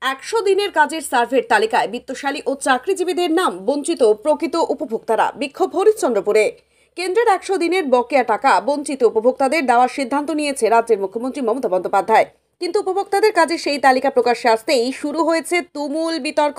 100 দিনের কাজের সার্ভের তালিকায় বিত্তশালী ও চাকরিজীবীদের নাম বঞ্চিত প্রকৃত উপভোক্তারা। বিক্ষোভ হরিশ্চন্দ্রপুরে। কেন্দ্রের 100 দিনের বকেয়া টাকা বঞ্চিত উপভোক্তাদের দেওয়ার সিদ্ধান্ত নিয়েছে রাজ্যের মুখ্যমন্ত্রী মমতা বন্দ্যোপাধ্যায়। কিন্তু উপভোক্তাদের কাজে সেই তালিকা প্রকাশ্যে আসতেই শুরু হয়েছে তুমুল বিতর্ক।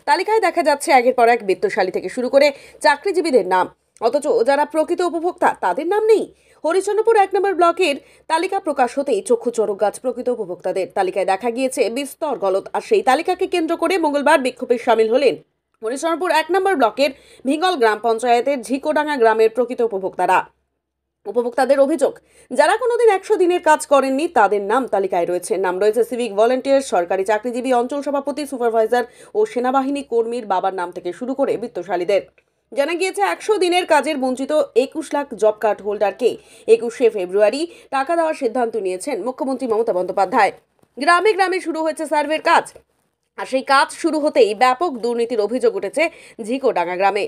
তালিকায় দেখা যাচ্ছে একের পর এক বিত্তশালী থেকে শুরু করে চাকরিজীবীদের নাম, অথচ যারা প্রকৃত উপভোক্তা তাদের নাম নেই। হরিশ্চন্দ্রপুর 1 নম্বর ব্লকের তালিকা প্রকাশ হতেই চক্ষু চড়ক গাছ প্রকৃত উপভোক্তাদের। তালিকায় দেখা গিয়েছে বিস্তর গলদ, আর সেই তালিকাকে কেন্দ্র করে মঙ্গলবার বিক্ষোভে সামিল হলেন হরিশ্চন্দ্রপুর 1 নম্বর ব্লকের ভিঙ্গল গ্রাম পঞ্চায়েতের ঝিকোডাঙ্গা গ্রামের প্রকৃত উপভোক্তারা। উপভোক্তাদের অভিযোগ, যারা কোনোদিন 100 দিনের কাজ করেননি তাদের নাম তালিকায় রয়েছে। নাম রয়েছে সিভিক ভলেন্টিয়ার, সরকারি চাকরিজীবী, অঞ্চল সভাপতি, সুপারভাইজার ও সেনাবাহিনী কর্মীর বাবার নাম থেকে শুরু করে বিত্তশালীদের। জানা গিয়েছে 100 দিনের কাজের বঞ্চিত 21 লাখ জব কার্ড হোল্ডারকে 21শে ফেব্রুয়ারি টাকা দেওয়ার সিদ্ধান্ত নিয়েছেন মুখ্যমন্ত্রী মমতা বন্দ্যোপাধ্যায়। গ্রামে গ্রামে শুরু হয়েছে সার্ভের কাজ, আর সেই কাজ শুরু হতেই ব্যাপক দুর্নীতির অভিযোগ উঠেছে ঝিকোডাঙ্গা গ্রামে।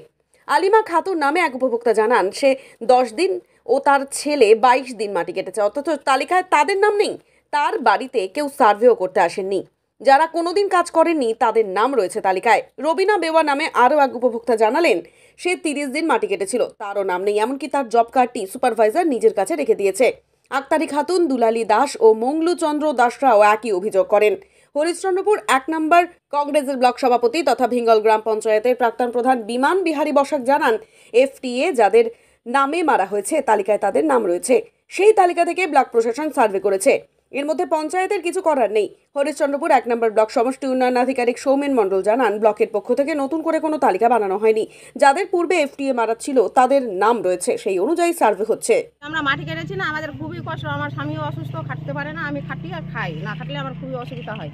আলিমা খাতুন নামে এক উপভোক্তা জানান, সে 10 দিন ও তার ছেলে 22 দিন মাটি কেটেছে, অথচ তালিকায় তাদের নাম নেই। তার বাড়িতে কেউ সার্ভেও করতে আসেননি। যারা কোনোদিন কাজ করেননি তাদের নাম রয়েছে তালিকায়। রবিনা বেওয়া নামে আরও এক উপভোক্তা জানালেন, সে 30 দিন মাটি কেটেছিল, তারও নাম নেই। এমনকি তার জব কার্ডটি সুপারভাইজার নিজের কাছে রেখে দিয়েছে। আক্তারি খাতুন, দুলালী দাস ও মঙ্গলুচন্দ্র দাসরাও একই অভিযোগ করেন। হরিশ্চন্দ্রপুর 1 নম্বর কংগ্রেসের ব্লক সভাপতি তথা ভিঙ্গল গ্রাম পঞ্চায়েতের প্রাক্তন প্রধান বিমান বিহারী বসাক জানান, এফটিএ যাদের নামে মারা হয়েছে তালিকায় তাদের নাম রয়েছে। সেই তালিকা থেকে ব্লক প্রশাসন সার্ভে করেছে। এর মধ্যে পঞ্চায়েতের কিছু করার নেই। হরিশ্চন্দ্রপুর 1 নম্বর ব্লক সমষ্টি উন্নয়ন আধিকারিক সৌমেন মণ্ডল জানান, ব্লকের পক্ষ থেকে নতুন করে কোনো তালিকা বানানো হয়নি। যাদের পূর্বে এফটিএ মারা ছিল তাদের নাম রয়েছে, সেই অনুযায়ী সার্ভে হচ্ছে। আমরা মাটি কেটেছি না, আমাদের খুবই কষ্ট। আমার স্বামীও অসুস্থ, খাটতে পারে না, আমি খাটি আর খাই না, খাটলে আমার খুবই অসুবিধা হয়।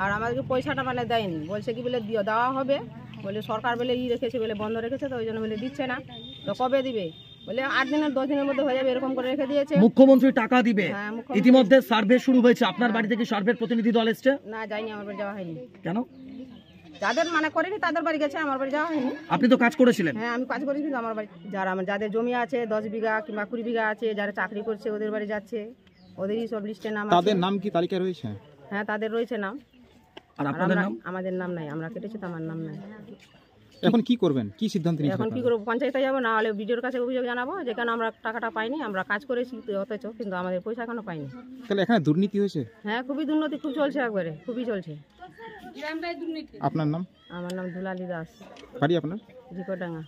আর আমাদেরকে পয়সাটা মানে দেয়নি, বলছে কি বলে দেওয়া হবে, বলে সরকার বলে রেখেছে, বলে বন্ধ রেখেছে, তো ওই জন্য বলে দিচ্ছে না। তো কবে দিবে বলে 8 দিনের 10 দিনের মধ্যে হয়ে যাবে, এরকম করে রেখে দিয়েছে। মুখ্যমন্ত্রী টাকা দিবে। ইতিমধ্যে সার্ভে শুরু হয়েছে। আপনার বাড়ি থেকে সার্ভের প্রতিনিধি দল এসেছে? না, যায়নি, আমার বাড়ি যাওয়া হয়নি। কেন? যাদের মানে করেনি তাদের বাড়ি গেছে, আমার বাড়ি যাওয়া হয়নি। আপনি তো কাজ করেছিলেন? হ্যাঁ, আমি কাজ করেছি। আমার বাড়ি যাদের জমি আছে 10 বিঘা কিংবা 20 বিঘা আছে, যারা চাকরি করছে ওদের বাড়ি যাচ্ছে, ওদেরই সব লিস্টে নাম আছে। তাদের নাম কি তালিকায় রয়েছে? হ্যাঁ, তাদের রয়েছে নাম। আর আপনাদের নাম? আমাদের নাম নাই, আমরা কেটেছি তো আমার নাম নাই। এখন কি করবেন, কি সিদ্ধান্ত নিয়েছেন? এখন কি করব, পঞ্চায়েতে যাবো, না হলে বিডিওর কাছে অভিযোগ জানাবো যে কেন আমরা টাকাটা পাইনি। আমরা কাজ করেছি অথচ কিন্তু আমাদের পয়সা এখনো পাইনি। তাহলে এখানে দুর্নীতি হয়েছে? হ্যাঁ, খুবই দুর্নীতি, খুব চলছে, একবারে খুবই চলছে। আপনার নাম? আমার নাম দুলালী দাস। বাড়ি আপনার? ঝিকোডাঙ্গা।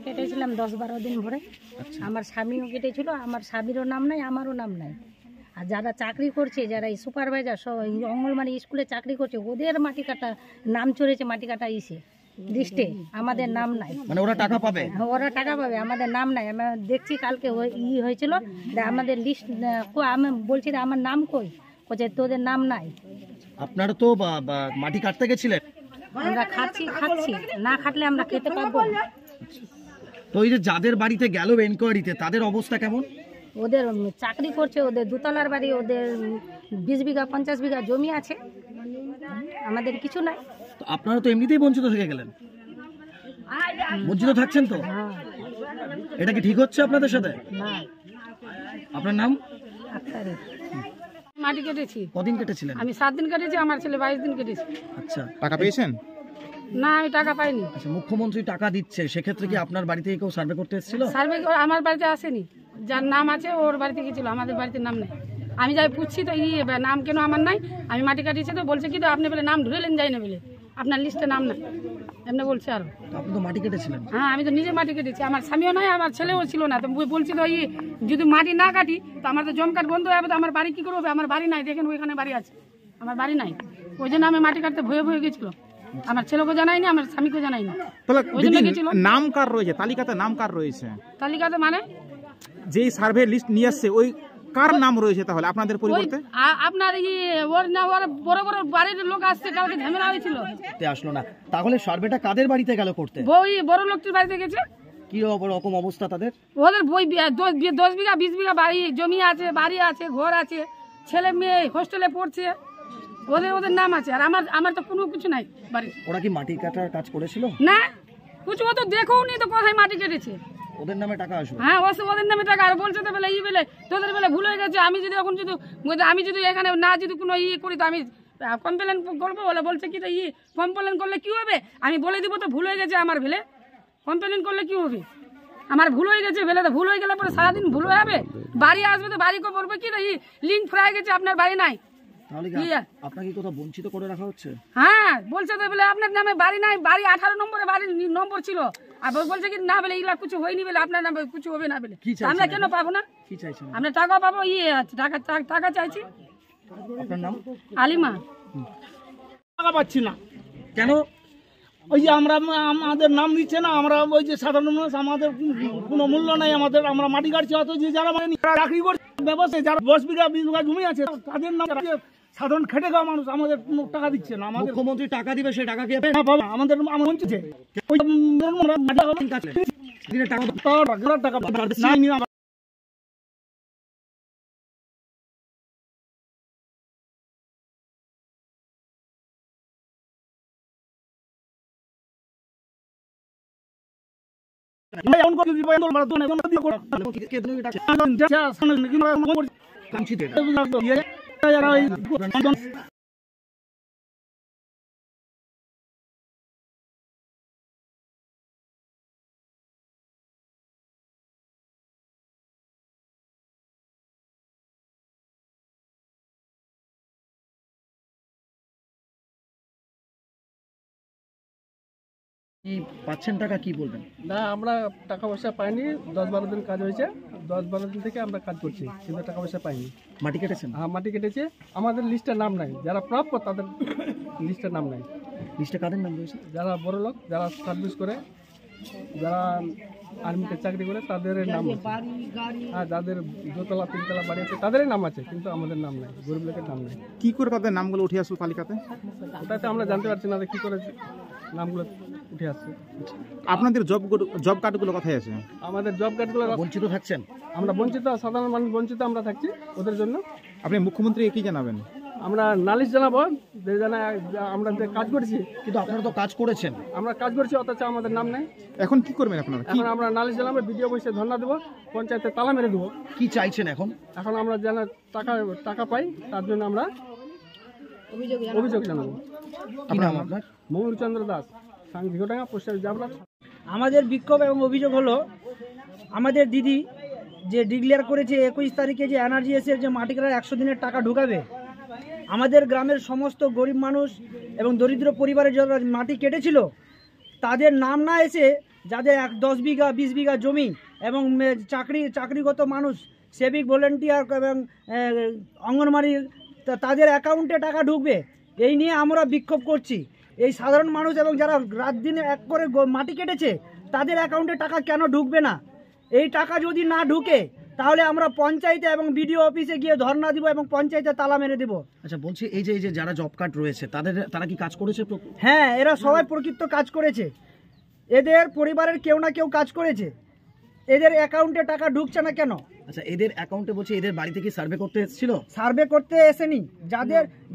কেটেছিলাম 10-12 দিন ভরে। আমার স্বামীও কেটেছিল, আমার স্বামীরও নাম নাই, আমারও নাম নাই। আর যারা চাকরি করছে, যারা এই সুপারভাইজার অঙ্গনবাড়ি স্কুলে চাকরি করছে, ওদের মাটি কাটা নাম চড়েছে, মাটি কাটা ইসে লিস্টে, আমাদের নাম নাই। মানে ওরা টাকা পাবে? ওরা টাকা পাবে, আমাদের নাম নাই। আমি দেখছি কালকে হয়েছিল, আমাদের লিস্ট আমি বলছি আমার নাম কই, বলছে তোদের নাম নাই। আপনারা তো মাটি কাটতে গেছিলেন? আমরা খাচ্ছি, না খাটলে আমরা খেতে পারবো না। তো এই যে যাদের বাড়িতে গেল এনকোয়ারিতে, তাদের অবস্থা কেমন? ওদের চাকরি করছে, ওদের দুতলার বাড়ি, ওদের 20 বিঘা 50 বিঘা জমি আছে, আমাদের কিছু নাই। তো আপনারা তো এমনিতেই বঞ্চিত হয়ে গেলেন। বঞ্চিত থাকছেন তো? এটা কি ঠিক হচ্ছে আপনাদের সাথে? না। আপনার নাম? আক্তারি। মাটি কেটেছি। কদিন কেটেছিলেন? আমি 7 দিন কেটেছি, আমার ছেলে 22 দিন কেটেছে। আচ্ছা, টাকা পেয়েছেন? না, আমি টাকা পাইনি। আচ্ছা, মুখ্যমন্ত্রী টাকা দিচ্ছে, সেক্ষেত্রে কি আপনার বাড়িতে কেউ সার্ভে করতে এসেছিল? সার্ভে আমার বাড়িতে আসেনি। যার নাম আছে ওর বাড়িতে গেছিল, আমাদের বাড়িতে নাম নেই। আমি যাই পুছছি তো নাম কেন আমার নাই, আমি মাটি কাটিয়েছি তো বলছে কি তো আপনি বলে নাম ধরেলেন যাই না বলে, আপনার লিস্টে নাম নাই এমনি বলছে। আর আপনি তো মাটি কেটেছিলেন? হ্যাঁ, আমি তো নিজে মাটি কেটেছি, আমার স্বামীও নাই, আমার ছেলেও ছিল না। তো বলছি তো যদি মাটি না কাটি তো আমার তো জম কার্ড বন্ধ হয়ে যাবে, তো আমার বাড়ি কি করবে? আমার বাড়ি নাই, দেখেন ওইখানে বাড়ি আছে, আমার বাড়ি নাই। ওই জন্য আমি মাটি কাটতে ভয়ে গেছিল। আমার ছেলেকে জানাইনি, আমার স্বামীকে জানাইনি। নাম কার রয়েছে তালিকাতে? নাম কার রয়েছে তালিকাতে? মানে যেই সার্ভে লিস্ট নিয়ে আসছে ওই কার নাম রয়েছে তাহলে আপনাদের পরিবর্তে? আপনার ওর না, ওর বড় বড় বাড়ির লোক আসছে, কালকে ঝামেলা হয়েছিল, আসলো না। তাহলে সার্ভেটা কাদের বাড়িতে গেল করতে? ওই বড় লোকটির বাড়িতে গেছে। কি রকম অবস্থা তাদের? ওদের বই 10 বিঘা 20 বিঘা বাড়ি জমি আছে, বাড়ি আছে, ঘর আছে, ছেলে মেয়ে হোস্টেলে পড়ছে, ওদের নাম আছে। আর আমার তো কোনো কিছু নাই বাড়ি। ওরা কি মাটি কাটার কাজ করেছিল? না, কিছু ও তো দেখেও নি তো, কোথায় মাটি কেটেছে। ওদের নামে টাকা আসবে? হ্যাঁ, ওদের নামে টাকা। আর বলছে তো বলে তোদের বেলে ভুল হয়ে গেছে। আমি যদি এখানে না যদি কোনো করি তো আমি কমপ্লেন করবো বলে বলছে কি কমপ্লেন করলে কি হবে, আমি বলে দিব তো ভুল হয়ে গেছে আমার ভেলে, কমপ্লেন করলে কি হবে, আমার ভুল হয়ে গেছে ভেলে, ভুল হয়ে গেলে পরে সারাদিন ভুল হয়ে যাবে, বাড়ি আসবে তো বাড়িকে বলবে কি লিঙ্ক ফ্রাই গেছে আপনার বাড়ি নাই। তাহলে কি আপনাকে কি কোথাও বঞ্চিত করে রাখা হচ্ছে? হ্যাঁ বলছে তো বলে আপনার নামে বাড়ি নাই, বাড়ি 18 নম্বরে বাড়ির নম্বর ছিল, আর বলছে কি না বলে এগুলা কিছু হয়নি বলে আপনার নামে কিছু হবে না বলে, আমরা কেন পাবো না, কি চাইছেন? আমরা টাকা পাবো, টাকা চাইছি। আপনার নাম? আলিমা। টাকা পাচ্ছি না কেন? ওই যে আমাদের নাম দিচ্ছে না, আমরা ওই যে সাধারণ মানুষ, আমাদের কোনো মূল্য নাই, আমাদের আমরা মাটি কাটছি, অত যে যারা চাকরি করছে ব্যবসায়, যারা 10 বিঘা 20 বিঘা জমি আছে তাদের নাম, সাধারণ খেটে খাওয়া মানুষ আমাদের কোনো টাকা দিচ্ছে না। আমাদের মুখ্যমন্ত্রী টাকা দিবে, সেই টাকা কি আমাদের বঞ্চিত টাকা কি পাচ্ছেন টাকা, কি বলবেন? না, আমরা টাকা পয়সা পাইনি, 10-12 দিন কাজ হয়েছে, 10-12 দিন থেকে আমরা কাজ করছি, কিন্তু টাকা পয়সা পাইনি। মাটি কেটেছেন? হ্যাঁ, মাটি কেটেছে, আমাদের লিস্টে নাম নাই, যারা প্রাপ্য তাদের লিস্টে নাম নাই। লিস্টে কাদের নাম রয়েছে? যারা বড় লোক, যারা সার্ভিস করে, যারা আর্মিতে চাকরি করে তাদের নাম আছে। হ্যাঁ, যাদের 2তলা 3তলা বাড়ি আছে তাদেরই নাম আছে, কিন্তু আমাদের নাম নাই, গরিব লোকের নাম নাই। কি করে তাদের নামগুলো উঠে আসলো তালিকাতে? ওটাতে আমরা জানতে পারছি না কি করে নামগুলো উঠে আসছে। আপনাদের জব কার্ডগুলো কোথায় আছে? আমাদের জব কার্ডগুলো বঞ্চিত থাকছেন? আমরা বঞ্চিত, সাধারণ মানুষ বঞ্চিত আমরা থাকছি ওদের জন্য। আপনি মুখ্যমন্ত্রী কি জানাবেন? আমরা নালিশ জানাবো, যে আমরা যে কাজ করছি, কিন্তু আপনারা তো কাজ করেছেন। আমরা কাজ করছি অথচ আমাদের নাম নেই। এখন কি করবেন আপনারা? এখন আমরা নালিশ জানাবো, ভিডিও বসে ধর্ণা দেবো, পঞ্চায়েতে তালা মেরে দেবো। কি চাইছেন এখন? এখন আমরা যেন টাকা পাই, তার জন্য আমরা অভিযোগ জানাবো। আপনার? ময়ূরচন্দ্র দাস, সাংঘিঘটাঙ্গা, পোস্ট অফিস জাবরা। আমাদের বিক্ষোভ এবং অভিযোগ হলো, আমাদের দিদি যে ডিক্লেয়ার করেছে 21 তারিখে যে এনআরজিএসের যে মাটি কাটার 100 দিনের টাকা ঢুকাবে, আমাদের গ্রামের সমস্ত গরিব মানুষ এবং দরিদ্র পরিবারের যারা মাটি কেটেছিল তাদের নাম না এসে, যাদের 10 বিঘা 20 বিঘা জমি এবং চাকরিগত মানুষ, সিভিক ভলেন্টিয়ার এবং অঙ্গনওয়াড়ি, তাদের অ্যাকাউন্টে টাকা ঢুকবে, এই নিয়ে আমরা বিক্ষোভ করছি। এই সাধারণ মানুষ এবং যারা রাত দিনে এক করে মাটি কেটেছে তাদের অ্যাকাউন্টে টাকা কেন ঢুকবে না? এই টাকা যদি না ঢুকে তাহলে আমরা পঞ্চায়েতে এবং বিডিও অফিসে গিয়ে ধর্ণা দিব এবং পঞ্চায়েতে তালা মেরে দেব। আচ্ছা, বলছি এই যে যারা জব কার্ড রয়েছে তারা কি কাজ করেছে? হ্যাঁ, এরা সবাই প্রকৃত কাজ করেছে, এদের পরিবারের কেউ না কেউ কাজ করেছে, এদের অ্যাকাউন্টে টাকা ঢুকছে না কেন? আচ্ছা, এদের অ্যাকাউন্টে বলছি এদের বাড়িতে কি সার্ভে করতে এসেছিল? সার্ভে করতে এসেনি,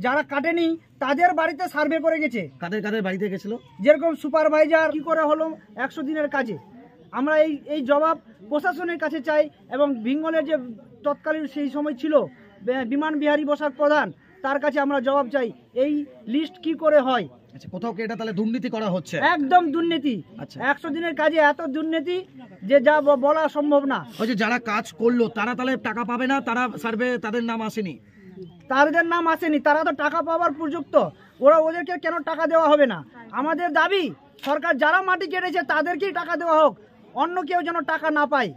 যারা কাটেনি তাদের বাড়িতে সার্ভে করে গেছে। কাদের বাড়িতে গেছিল? যেরকম সুপারভাইজার কি করে হলো 100 দিনের কাজে। আমরা এই জবাব প্রশাসনের কাছে চাই, এবং বেঙ্গলের যে তৎকালীন সেই সময় ছিল বিমান বিহারী বসাক প্রধান, তার কাছে আমরা জবাব চাই, এই লিস্ট কি করে হয়। আচ্ছা, কোথাও কি এটা তাহলে দুর্নীতি করা হচ্ছে? একদম দুর্নীতি। আচ্ছা, 100 দিনের কাজে এত দুর্নীতি যে যা বলা সম্ভব না। ওই যে যারা কাজ করলো তারা তাহলে টাকা পাবে না? তারা সার্ভে তাদের নাম আসেনি? তাদের নাম আসেনি, তারা তো টাকা পাওয়ার উপযুক্ত, ওদেরকে কেন টাকা দেওয়া হবে না? আমাদের দাবি, সরকার যারা মাটি কেটেছে তাদেরকেই টাকা দেওয়া হোক, অন্য কেউ যেন টাকা না পায়।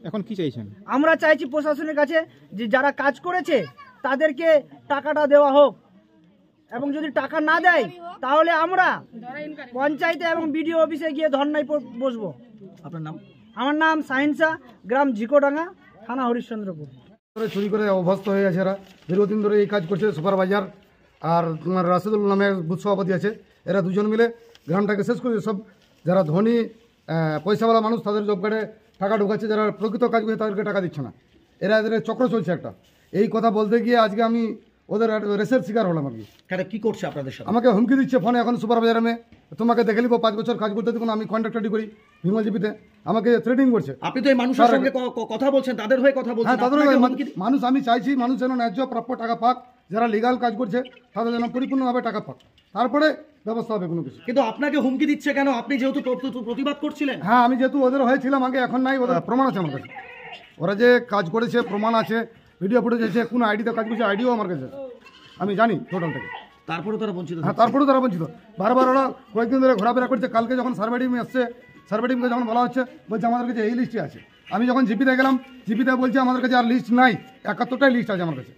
এখন কি চাইছেন? আমরা চাইছি প্রশাসনের কাছে যে যারা কাজ করেছে তাদেরকে টাকাটা দেওয়া হোক, এবং যদি টাকা না দেয় তাহলে আমরা পঞ্চায়েতে এবং বিডিও অফিসে গিয়ে ধর্নায় বসবো। আপনার নাম? আমার নাম সাহিনসা, গ্রাম ঝিকোডাঙ্গা, থানা হরিশ্চন্দ্রপুর। চুরি করে অভ্যস্ত হয়ে গেছে এরা, দীর্ঘদিন ধরে এই কাজ করছে। সুপারভাইজার আর তোমার রাশিদুল নামে বুথ সভাপতি আছে, এরা দুজন মিলে গ্রামটাকে শেষ করেছে। সব যারা ধনী পয়সাওয়ালা মানুষ তাদের জব কার্ডে টাকা ঢুকাচ্ছে, যারা প্রকৃত কাজ করে তাদেরকে টাকা দিচ্ছে না। এদের চক্র চলছে একটা। এই কথা বলতে গিয়ে আজকে আমি ওদের রেসের শিকার হলাম আর কি। কি করছে আপনাদের সাথে? আমাকে হুমকি দিচ্ছে ফোনে, এখন সুপারভাইজার আমি তোমাকে দেখে নিব, 5 বছর কাজ করতে দেখুন, আমি কন্ট্রাক্টরি করি ভিমলজিপিতে। আমাকে থ্রেটিং করছে। আপনি তো এই মানুষের সঙ্গে কথা বলছেন, তাদের হয়ে কথা বলছেন। হ্যাঁ, তাদের আপনাকে হয়ে হুমকি- মানুষ, আমি চাইছি মানুষ যেন ন্যায্য প্রাপ্য টাকা পাক, যারা লিগাল কাজ করছে তাদের যেন পরিপূর্ণভাবে টাকা পাক, তারপরে ব্যবস্থা হবে কোনো কিছু। কিন্তু আপনাকে হুমকি দিচ্ছে কেন? আপনি যেহেতু প্রতিবাদ করছিলেন। হ্যাঁ, আমি যেহেতু ওদের হয়েছিলাম আগে, এখন নাই, ওদের প্রমাণ আছে আমার কাছে, ওরা যে কাজ করেছে প্রমাণ আছে, ভিডিও ফুটেজ আছে, কোন আইডিতে কাজ করছে আইডিও আমার কাছে আছে, আমি জানি টোটাল থেকে। তারপরে তারা বঞ্চিত। হ্যাঁ, তারপরেও তারা বঞ্চিত। বারবার ওরা কয়েকদিন ধরে ঘোরাফেরা করছে। কালকে যখন সার্ভে টিম এসছে, সার্ভে টিমকে যখন বলা হচ্ছে, বলছে আমাদের কাছে এই লিস্টে আছে। আমি যখন জিপিতে গেলাম, জিপিতে বলছে আমাদের কাছে আর লিস্ট নাই, 71টাই লিস্ট আছে আমার কাছে।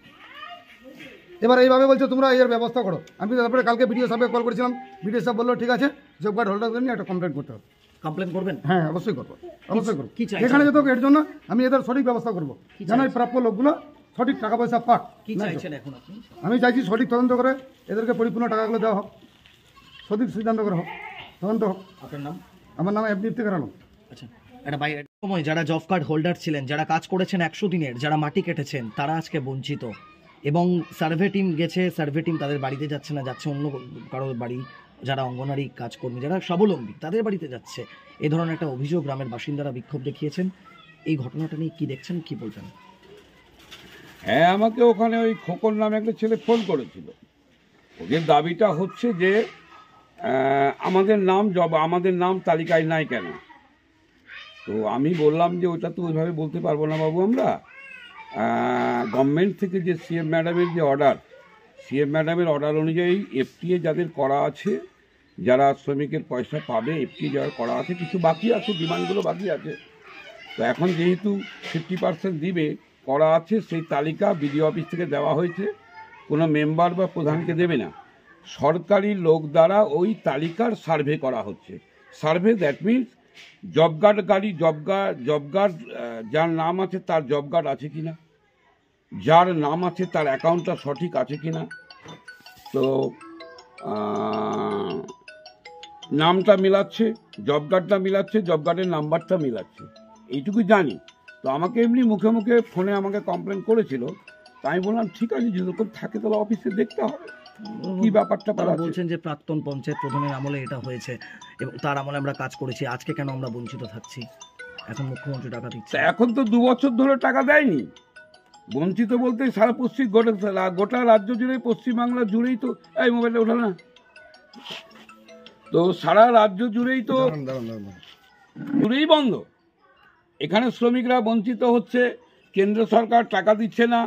এবার এইভাবে বলছে তোমরা এর ব্যবস্থা করো। আমি তারপরে কালকে বিডিও সাহেবকে কল করেছিলাম, বিডিও সাহেব বললো ঠিক আছে, জব কার্ড হোল্ডারদের নিয়ে একটা কমপ্লেন করতে হবে। কমপ্লেন করবেন? হ্যাঁ, অবশ্যই করবো, অবশ্যই করবো। কি চাইছেন? যেখানে যেত এর জন্য আমি এদের সঠিক ব্যবস্থা করবো, যেন এই প্রাপ্য লোকগুলো সঠিক টাকা পয়সা পাক। কি চাইছেন এখন আপনি? আমি চাইছি সঠিক তদন্ত করে এদেরকে পরিপূর্ণ টাকাগুলো দেওয়া হোক, সঠিক সিদ্ধান্ত করে হোক, তদন্ত হোক। আপনার নাম? আমার নাম এমনি ইফতেখার আলম। আচ্ছা, একটা বাইরে সময় যারা জব কার্ড হোল্ডার ছিলেন, যারা কাজ করেছেন 100 দিনের, যারা মাটি কেটেছেন, তারা আজকে বঞ্চিত। এবং সার্ভে টিম গেছে, সার্ভে টিম তাদের বাড়িতে যাচ্ছে না, যাচ্ছে অন্য কারো বাড়ি, যারা অঙ্গনারী কাজকর্মী, যারা স্বাবলম্বী, তাদের বাড়িতে যাচ্ছে। এই ধরনের একটা অভিযোগ গ্রামের বাসিন্দারা বিক্ষোভ দেখিয়েছেন। এই ঘটনাটা নিয়ে কি দেখছেন, কি বলবেন? হ্যাঁ, আমাকে ওখানে ওই খোকন নামে একটা ছেলে ফোন করেছিল। ওদের দাবিটা হচ্ছে যে আমাদের নাম তালিকায় নাই কেন। তো আমি বললাম যে ওটা তো ওইভাবে বলতে পারবো না বাবু, আমরা গভর্নমেন্ট থেকে যে সিএম ম্যাডামের যে অর্ডার, সিএম ম্যাডামের অর্ডার অনুযায়ী এফটিএ যাদের করা আছে, যারা শ্রমিকের পয়সা পাবে, এফটিএ যারা করা আছে, কিছু বাকি আছে, ডিমান্ডগুলো বাকি আছে। তো এখন যেহেতু 50% দিবে, করা আছে, সেই তালিকা বিডিও অফিস থেকে দেওয়া হয়েছে, কোনো মেম্বার বা প্রধানকে দেবে না, সরকারি লোক দ্বারা ওই তালিকার সার্ভে করা হচ্ছে। Survey that means job card যার নাম আছে তার জব কার্ড আছে কিনা, যার নাম আছে তার অ্যাকাউন্টটা সঠিক আছে কিনা, তো নামটা মিলাচ্ছে, জব কার্ডটা মিলাচ্ছে, জব কার্ডের নাম্বারটা মিলাচ্ছে, এইটুকু জানি। তো আমাকে এমনি মুখে মুখে ফোনে আমাকে কমপ্লেন করেছিল। তাই আমি বললাম ঠিক আছে, যদি থাকে তাহলে অফিসে দেখতে হবে কি ব্যাপারটা। তারা বলছেন যে প্রাক্তন পঞ্চায়েত প্রধানের আমলে এটা হয়েছে এবং তার আমলে আমরা কাজ করেছি, আজকে কেন আমরা বঞ্চিত থাকছি, এখন মুখ্যমন্ত্রী টাকা দিচ্ছে। এখন তো 2 বছর ধরে টাকা দেয়নি। বঞ্চিত বলতে সারা গোটা রাজ্য জুড়ে, পশ্চিমবাংলা জুড়েই তো, এই মোবাইলটা ওঠা না, তো সারা রাজ্য জুড়েই তো জুড়েই বন্ধ। এখানে শ্রমিকরা বঞ্চিত হচ্ছে, কেন্দ্র সরকার টাকা দিচ্ছে না,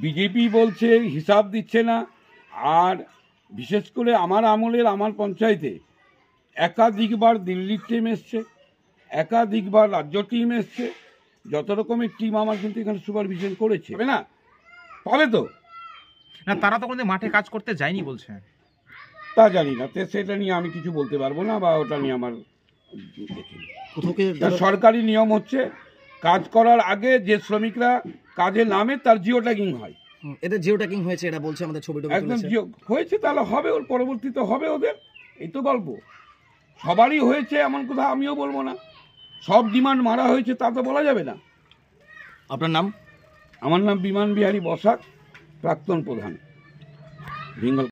বিজেপি বলছে হিসাব দিচ্ছে না। আর বিশেষ করে আমার আমলের আমার পঞ্চায়েতে একাধিকবার দিল্লির টিম এসছে, একাধিকবার রাজ্য টিম এসছে, যত রকমের টিম আমার কিন্তু এখানে সুপারভিশন করেছে। না পাবে তো না, তারা তো কোনো মাঠে কাজ করতে যায়নি বলছে। তা জানি না, সেটা নিয়ে আমি কিছু বলতে পারবো না, বা ওটা নিয়ে আমার দেখিনি। সরকারি নিয়ম হচ্ছে কাজ করার আগে যে শ্রমিকরা কাজে নামে তার জিও ট্যাগিং হয়। এদের জিও ট্যাগিং হয়েছে, এটা বলছে আমাদের ছবিটা একদম জিও হয়েছে, তাহলে হবে, ওর পরবর্তীতে হবে ওদের। এই তো গল্প, সবারই হয়েছে এমন কথা আমিও বলবো না। সব ডিমান্ড মারা হয়েছে তা তো বলা যাবে না। আপনার নাম? আমার নাম বিমান বিহারী বসাক, প্রাক্তন প্রধান, বেঙ্গল।